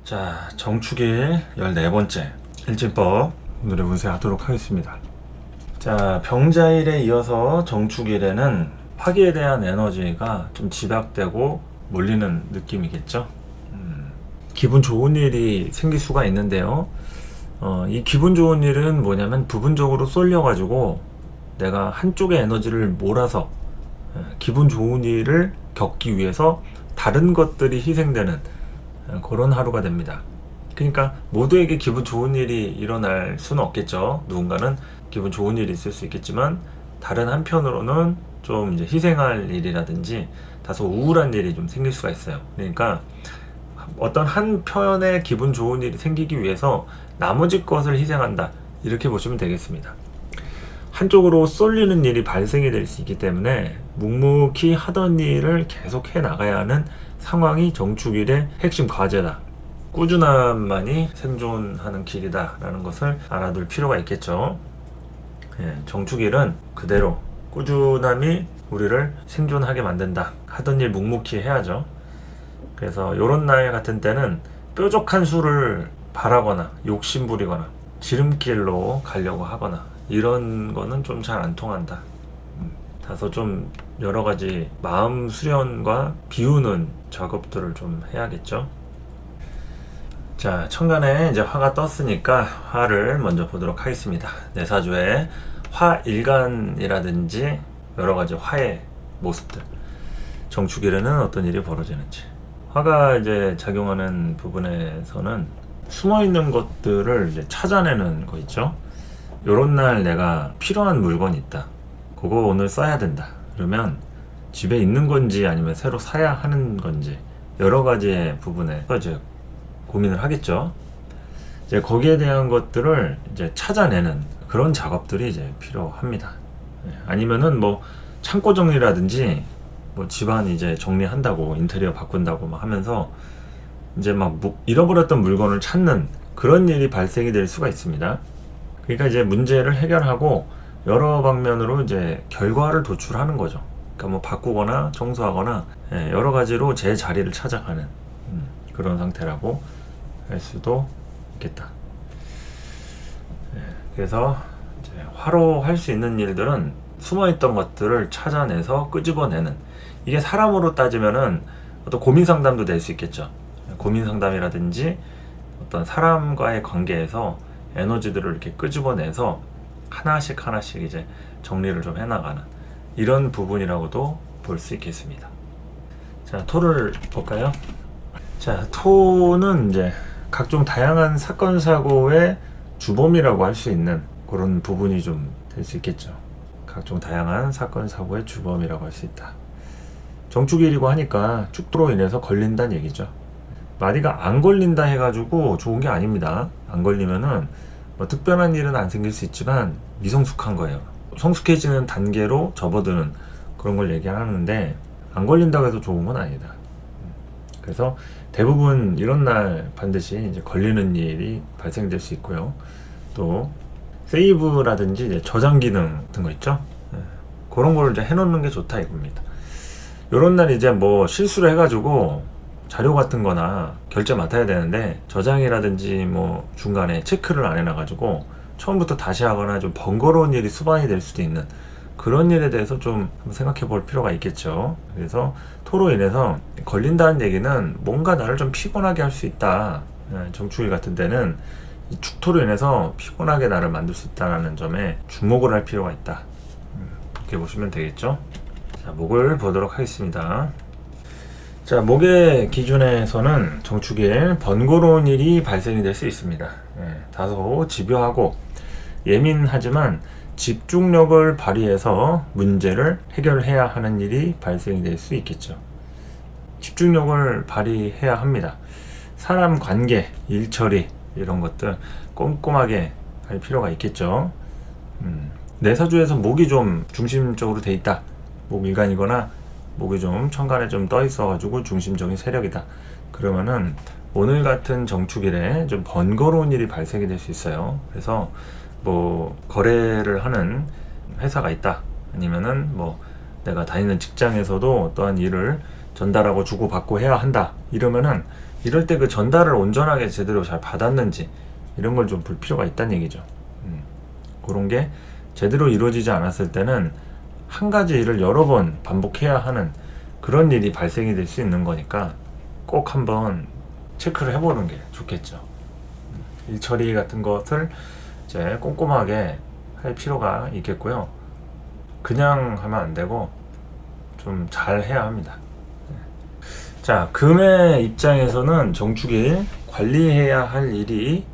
자, 정축일 14번째 일진법 오늘의 운세 하도록 하겠습니다. 자, 병자일에 이어서 정축일에는 화기에 대한 에너지가 좀 집약되고 몰리는 느낌이겠죠. 기분 좋은 일이 생길 수가 있는데요. 이 기분 좋은 일은 뭐냐면 부분적으로 쏠려가지고 내가 한쪽의 에너지를 몰아서 기분 좋은 일을 겪기 위해서 다른 것들이 희생되는 그런 하루가 됩니다. 그러니까 모두에게 기분 좋은 일이 일어날 수는 없겠죠. 누군가는 기분 좋은 일이 있을 수 있겠지만 다른 한편으로는 좀 이제 희생할 일이라든지 다소 우울한 일이 좀 생길 수가 있어요. 그러니까 어떤 한편의 기분 좋은 일이 생기기 위해서 나머지 것을 희생한다, 이렇게 보시면 되겠습니다. 한쪽으로 쏠리는 일이 발생이 될 수 있기 때문에 묵묵히 하던 일을 계속 해 나가야 하는 상황이 정축일의 핵심 과제다. 꾸준함만이 생존하는 길이다 라는 것을 알아둘 필요가 있겠죠. 정축일은 그대로 꾸준함이 우리를 생존하게 만든다. 하던 일 묵묵히 해야죠. 그래서 이런 날 같은 때는 뾰족한 수를 바라거나 욕심부리거나 지름길로 가려고 하거나 이런 거는 좀 잘 안 통한다. 다소 좀 여러 가지 마음 수련과 비우는 작업들을 좀 해야겠죠. 자, 천간에 이제 화가 떴으니까 화를 먼저 보도록 하겠습니다. 내사주의 화일간이라든지 여러 가지 화의 모습들, 정축일에는 어떤 일이 벌어지는지. 화가 이제 작용하는 부분에서는 숨어 있는 것들을 이제 찾아내는 거 있죠. 요런 날 내가 필요한 물건이 있다. 그거 오늘 써야 된다. 그러면 집에 있는 건지 아니면 새로 사야 하는 건지 여러 가지의 부분에 이제 고민을 하겠죠. 이제 거기에 대한 것들을 이제 찾아내는 그런 작업들이 이제 필요합니다. 아니면은 뭐 창고 정리라든지 뭐 집안 이제 정리한다고 인테리어 바꾼다고 막 하면서 이제 막 잃어버렸던 물건을 찾는 그런 일이 발생이 될 수가 있습니다. 그러니까 이제 문제를 해결하고 여러 방면으로 이제 결과를 도출하는 거죠. 그러니까 뭐 바꾸거나 청소하거나 여러 가지로 제 자리를 찾아가는 그런 상태라고 할 수도 있겠다. 그래서 이제 화로 할 수 있는 일들은 숨어있던 것들을 찾아내서 끄집어내는, 이게 사람으로 따지면은 어떤 고민 상담도 될 수 있겠죠. 고민 상담이라든지 어떤 사람과의 관계에서 에너지들을 이렇게 끄집어내서 하나씩 이제 정리를 좀 해나가는 이런 부분이라고도 볼 수 있겠습니다. 자, 토를 볼까요? 자, 토는 이제 각종 다양한 사건 사고의 주범이라고 할 수 있는 그런 부분이 좀 될 수 있겠죠. 각종 다양한 사건 사고의 주범이라고 할 수 있다. 정축일이고 하니까 축토로 인해서 걸린다는 얘기죠. 마디가 안 걸린다 해가지고 좋은 게 아닙니다. 안 걸리면은 뭐 특별한 일은 안 생길 수 있지만 미성숙한 거예요. 성숙해지는 단계로 접어드는 그런 걸 얘기하는데 안 걸린다고 해서 좋은 건 아니다. 그래서 대부분 이런 날 반드시 이제 걸리는 일이 발생될 수 있고요. 또 세이브라든지 이제 저장 기능 같은 거 있죠. 그런 걸 이제 해놓는 게 좋다 이겁니다. 이런 날 이제 뭐 실수를 해가지고 자료 같은 거나 결제 맡아야 되는데 저장이라든지 뭐 중간에 체크를 안 해놔가지고 처음부터 다시 하거나 좀 번거로운 일이 수반이 될 수도 있는 그런 일에 대해서 좀 생각해 볼 필요가 있겠죠. 그래서 토로 인해서 걸린다는 얘기는 뭔가 나를 좀 피곤하게 할 수 있다. 정축일 같은 데는 이 축토로 인해서 피곤하게 나를 만들 수 있다는 점에 주목을 할 필요가 있다. 이렇게 보시면 되겠죠. 자, 목을 보도록 하겠습니다. 자, 목의 기준에서는 정축일 번거로운 일이 발생이 될 수 있습니다. 다소 집요하고 예민하지만 집중력을 발휘해서 문제를 해결해야 하는 일이 발생이 될 수 있겠죠. 집중력을 발휘해야 합니다. 사람 관계, 일 처리 이런 것들 꼼꼼하게 할 필요가 있겠죠. 내사주에서 목이 좀 중심적으로 돼 있다. 목일간이거나 목이 좀 천간에 좀 떠 있어가지고 중심적인 세력이다. 그러면은 오늘 같은 정축일에 좀 번거로운 일이 발생이 될 수 있어요. 그래서 뭐 거래를 하는 회사가 있다. 아니면은 뭐 내가 다니는 직장에서도 어떠한 일을 전달하고 주고받고 해야 한다. 이러면은 이럴 때 그 전달을 온전하게 제대로 잘 받았는지 이런 걸 좀 볼 필요가 있다는 얘기죠. 그런 게 제대로 이루어지지 않았을 때는 한 가지 일을 여러 번 반복해야 하는 그런 일이 발생이 될 수 있는 거니까 꼭 한번 체크를 해보는 게 좋겠죠. 일 처리 같은 것을 이제 꼼꼼하게 할 필요가 있겠고요. 그냥 하면 안 되고 좀 잘 해야 합니다. 자, 금의 입장에서는 정축일 관리해야 할 일이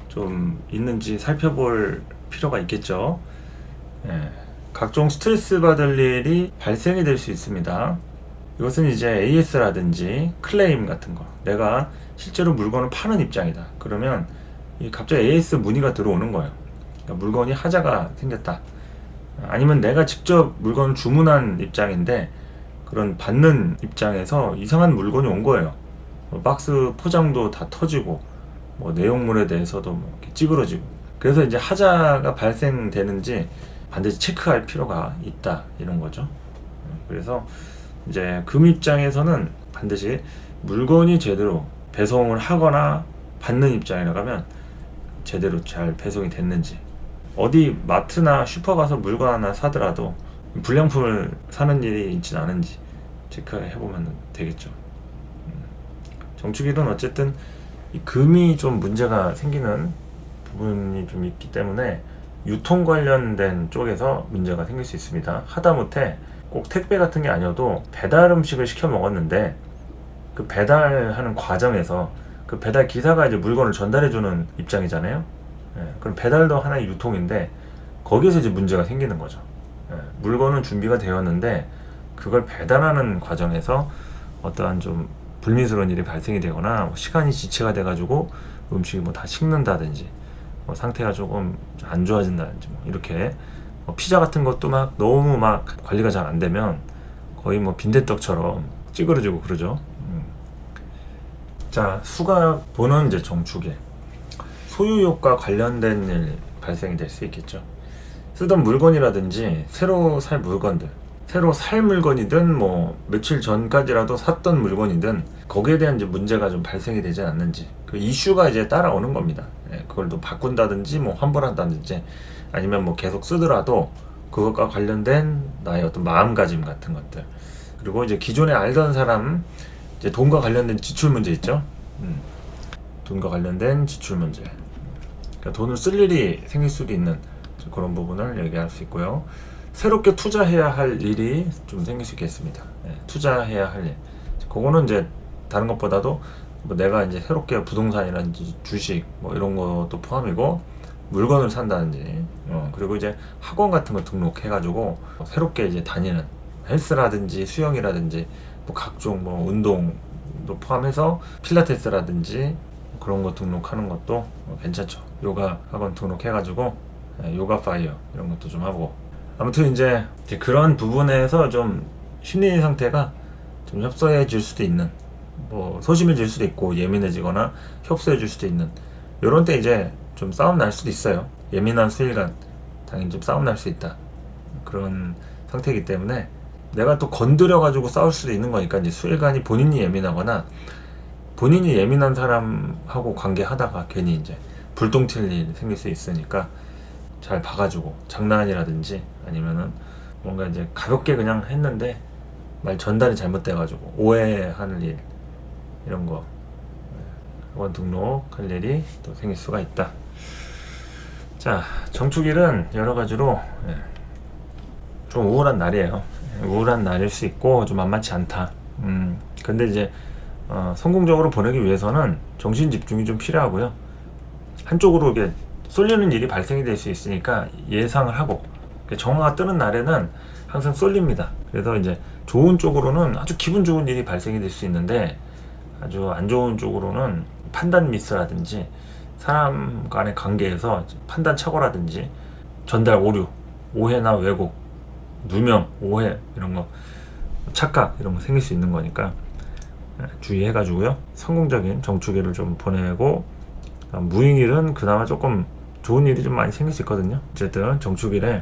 좀 있는지 살펴볼 필요가 있겠죠. 각종 스트레스 받을 일이 발생이 될 수 있습니다. 이것은 이제 AS라든지 클레임 같은 거, 내가 실제로 물건을 파는 입장이다. 그러면 갑자기 AS 문의가 들어오는 거예요. 그러니까 물건이 하자가 생겼다. 아니면 내가 직접 물건을 주문한 입장인데 그런 받는 입장에서 이상한 물건이 온 거예요. 박스 포장도 다 터지고 내용물에 대해서도 이렇게 찌그러지고, 그래서 이제 하자가 발생되는지 반드시 체크할 필요가 있다, 이런 거죠. 그래서 이제 금 입장에서는 반드시 물건이 제대로 배송을 하거나 받는 입장이라고 하면 제대로 잘 배송이 됐는지, 어디 마트나 슈퍼 가서 물건 하나 사더라도 불량품을 사는 일이 있진 않은지 체크해보면 되겠죠. 정축일은 어쨌든 이 금이 좀 문제가 생기는 부분이 좀 있기 때문에 유통 관련된 쪽에서 문제가 생길 수 있습니다. 하다못해 꼭 택배 같은 게 아니어도 배달 음식을 시켜 먹었는데 그 배달하는 과정에서 그 배달 기사가 이제 물건을 전달해주는 입장이잖아요. 그럼 배달도 하나의 유통인데 거기에서 이제 문제가 생기는 거죠. 물건은 준비가 되었는데 그걸 배달하는 과정에서 어떠한 좀 불미스러운 일이 발생이 되거나 시간이 지체가 돼가지고 음식이 다 식는다든지 상태가 조금 안 좋아진다든지 이렇게 피자 같은 것도 너무 관리가 잘 안 되면 거의 빈대떡처럼 찌그러지고 그러죠. 자, 수갑 보는 이제 정축일, 소유욕과 관련된 일 발생이 될 수 있겠죠. 쓰던 물건이라든지 새로 살 물건들, 새로 살 물건이든 며칠 전까지라도 샀던 물건이든 거기에 대한 이제 문제가 좀 발생이 되지 않는지, 그 이슈가 이제 따라오는 겁니다. 그걸 또 바꾼다든지 환불한다든지 아니면 계속 쓰더라도 그것과 관련된 나의 어떤 마음가짐 같은 것들, 그리고 이제 기존에 알던 사람 이제 돈과 관련된 지출 문제 있죠. 돈과 관련된 지출 문제, 그러니까 돈을 쓸 일이 생길 수도 있는 그런 부분을 얘기할 수 있고요. 새롭게 투자해야 할 일이 좀 생길 수 있겠습니다. 투자해야 할 일, 그거는 이제 다른 것보다도 내가 이제 새롭게 부동산이라든지 주식 이런 것도 포함이고 물건을 산다든지 그리고 이제 학원 같은 거 등록해가지고 새롭게 이제 다니는 헬스라든지 수영이라든지 각종 운동도 포함해서 필라테스라든지 그런 거 등록하는 것도 괜찮죠. 요가 학원 등록해가지고 요가 파이어 이런 것도 좀 하고, 아무튼 이제 그런 부분에서 좀 심리 상태가 좀 협소해질 수도 있는, 소심해질 수도 있고 예민해지거나 협소해질 수도 있는, 요런 때 이제 좀 싸움 날 수도 있어요. 예민한 수일간 당연히 좀 싸움 날 수 있다, 그런 상태이기 때문에 내가 또 건드려 가지고 싸울 수도 있는 거니까, 이제 수일간이 본인이 예민하거나 본인이 예민한 사람하고 관계하다가 괜히 이제 불똥 튈 일 생길 수 있으니까 잘 봐가지고, 장난이라든지 아니면은 뭔가 이제 가볍게 그냥 했는데 말 전달이 잘못돼가지고 오해하는 일, 이런 거 학원 등록할 일이 또 생길 수가 있다. 자, 정축일은 여러 가지로 좀 우울한 날이에요. 우울한 날일 수 있고 좀 만만치 않다. 근데 이제 성공적으로 보내기 위해서는 정신 집중이 좀 필요하고요. 한쪽으로 이게 쏠리는 일이 발생이 될 수 있으니까 예상을 하고, 정화가 뜨는 날에는 항상 쏠립니다. 그래서 이제 좋은 쪽으로는 아주 기분 좋은 일이 발생이 될 수 있는데, 아주 안 좋은 쪽으로는 판단 미스라든지 사람 간의 관계에서 판단 착오라든지 전달 오류, 오해나 왜곡, 누명, 오해 이런 거, 착각 이런 거 생길 수 있는 거니까 주의해가지고요. 성공적인 정축일을 좀 보내고, 무인일은 그나마 조금 좋은 일이 좀 많이 생길 수 있거든요. 어쨌든 정축일에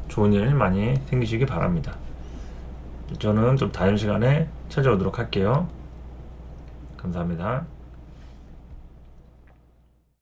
좋은 일 많이 생기시기 바랍니다. 저는 좀 다른 시간에 찾아오도록 할게요. 감사합니다.